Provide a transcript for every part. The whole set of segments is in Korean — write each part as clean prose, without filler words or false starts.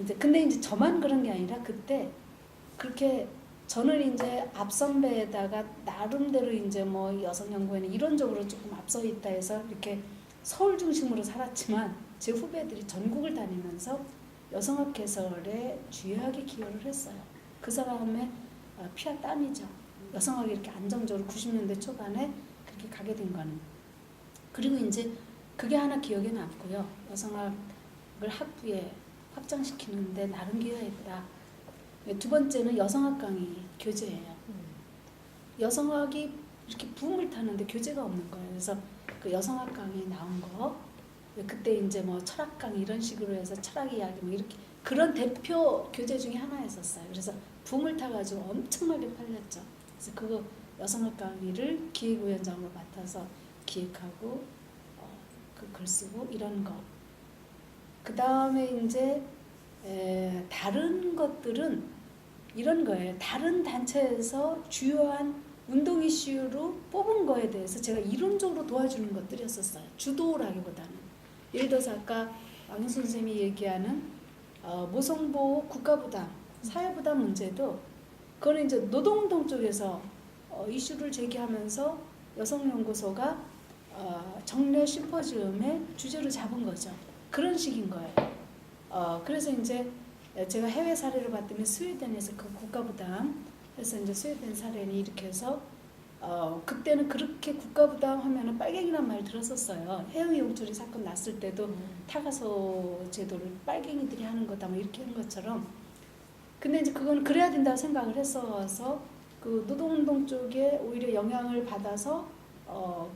이제 근데 이제 저만 그런 게 아니라 그때 그렇게 저는 이제 앞선배에다가 나름대로 이제 뭐 여성 연구에는 이론적으로 조금 앞서 있다 해서 이렇게 서울 중심으로 살았지만 제 후배들이 전국을 다니면서 여성학 개설에 주요하게 기여를 했어요. 그 사람의 피와 땀이죠. 여성학이 이렇게 안정적으로 90년대 초반에 그렇게 가게 된 거는. 그리고 이제 그게 하나 기억에 남고요. 여성학을 학부에 확장시키는데 나름 기여했다. 두 번째는 여성학 강의 교재예요. 여성학이 이렇게 붐을 타는데 교재가 없는 거예요. 그래서 그 여성학 강의 나온 거 그때 이제 뭐 철학 강의 이런 식으로 해서 철학 이야기 뭐 이렇게 그런 대표 교재 중에 하나였었어요. 그래서 붐을 타가지고 엄청나게 팔렸죠. 그래서 그거 여성학 강의를 기획위원장으로 맡아서 기획하고 그 글 쓰고 이런 거. 그 다음에 이제 다른 것들은 이런 거예요. 다른 단체에서 주요한 운동 이슈로 뽑은 거에 대해서 제가 이론적으로 도와주는 것들이었었어요. 주도라기보다는. 예를 들어서 아까 왕윤 선생님이 얘기하는 모성보호 국가부담, 사회부담 문제도 그거는 이제 노동운동 쪽에서 이슈를 제기하면서 여성연구소가 정례 심포지움의 주제로 잡은 거죠. 그런 식인 거예요. 그래서 이제 제가 해외 사례를 봤더니 스웨덴에서 그 국가부담 해서 이제 스웨덴 사례는 이렇게 해서 그때는 그렇게 국가부담 하면은 빨갱이란 말 들었었어요. 해영이 용철이 사건 났을 때도 타가소 제도를 빨갱이들이 하는 거다 뭐 이렇게 한 것처럼. 근데 이제 그건 그래야 된다고 생각을 했어서 그 노동운동 쪽에 오히려 영향을 받아서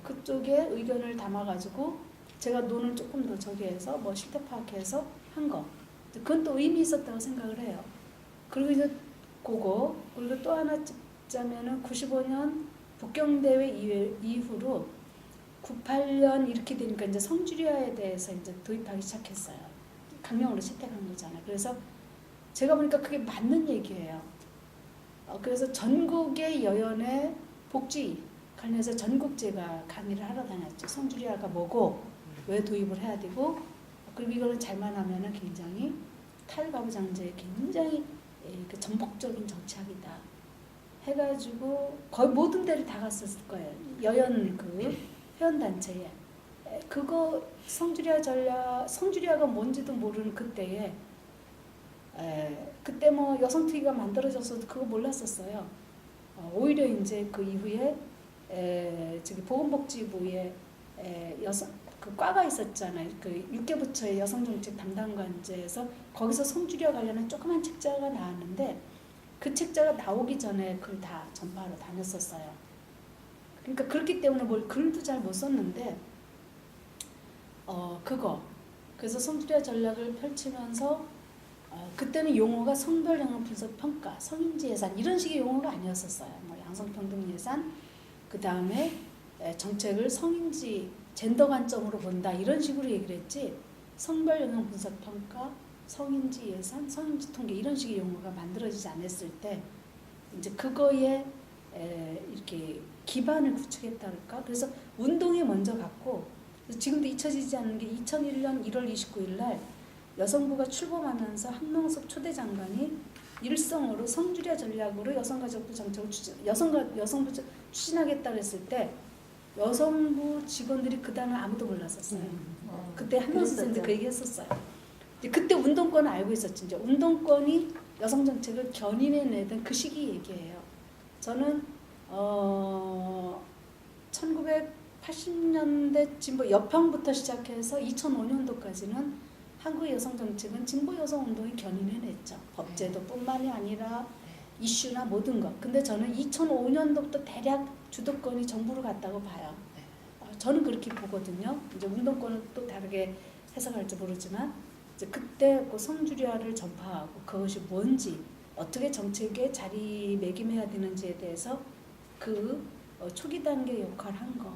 그쪽에 의견을 담아가지고 제가 논을 조금 더 저기 해서 뭐 실태 파악해서 한 거. 그건 또 의미 있었다고 생각을 해요. 그리고 이제 그거 그리고 또 하나 찍자면은 95년 북경대회 이후로 98년 이렇게 되니까 이제 성주리화에 대해서 이제 도입하기 시작했어요. 강령으로 채택한 거잖아요. 그래서 제가 보니까 그게 맞는 얘기예요. 그래서 전국의 여연의 복지 관련해서 전국제가 강의를 하러 다녔죠. 성주리화가 뭐고 왜 도입을 해야 되고 그리고 이거는 잘만 하면은 굉장히 탈가부장제에 굉장히 그 전폭적인 정착이다 해가지고 거의 모든 데를 다 갔었을 거예요. 여연 그 회원단체에 그거 성주리화가 뭔지도 모르는 그때에 그때 뭐 여성특위가 만들어져서도 그거 몰랐었어요. 오히려 이제 그 이후에 저기 보건복지부에 여성 그 과가 있었잖아요. 그 6개 부처의 여성정책 담당관제에서 거기서 성주리화 관련한 조그만 책자가 나왔는데 그 책자가 나오기 전에 그걸 다 전파하러 다녔었어요. 그러니까 그렇기 때문에 뭘 글도 잘 못 썼는데 그거 그래서 성주리화 전략을 펼치면서 그때는 용어가 성별 영향 분석 평가, 성인지 예산 이런 식의 용어가 아니었었어요. 뭐 양성평등 예산, 그 다음에 정책을 성인지 젠더 관점으로 본다 이런 식으로 얘기를 했지 성별 영향 분석 평가, 성인지 예산, 성인지 통계 이런 식의 용어가 만들어지지 않았을 때 이제 그거에 이렇게 기반을 구축했다랄까. 그래서 운동에 먼저 갔고 지금도 잊혀지지 않는 게 2001년 1월 29일 날 여성부가 출범하면서 한명섭 초대장관이 일성으로 성주리화 전략으로 여성가족부 정책을 여성부 추진하겠다 그랬을 때 여성부 직원들이 그 단어 아무도 몰랐었어요. 그때 한명섭 선생님도 그 얘기 했었어요. 그때 운동권은 알고 있었지. 이제 운동권이 여성 정책을 견인해내던 그 시기 얘기예요. 저는 1980년대 진보 여평부터 시작해서 2005년도까지는 한국의 여성 정책은 진보 여성 운동이 견인해냈죠. 법제도뿐만이 아니라 이슈나 모든 것. 근데 저는 2005년도부터 대략 주도권이 정부로 갔다고 봐요. 저는 그렇게 보거든요. 이제 운동권은 또 다르게 해석할지 모르지만 이제 그때 그 성주리화를 전파하고 그것이 뭔지 어떻게 정책에 자리매김해야 되는지에 대해서 그 초기 단계 역할을 한 거.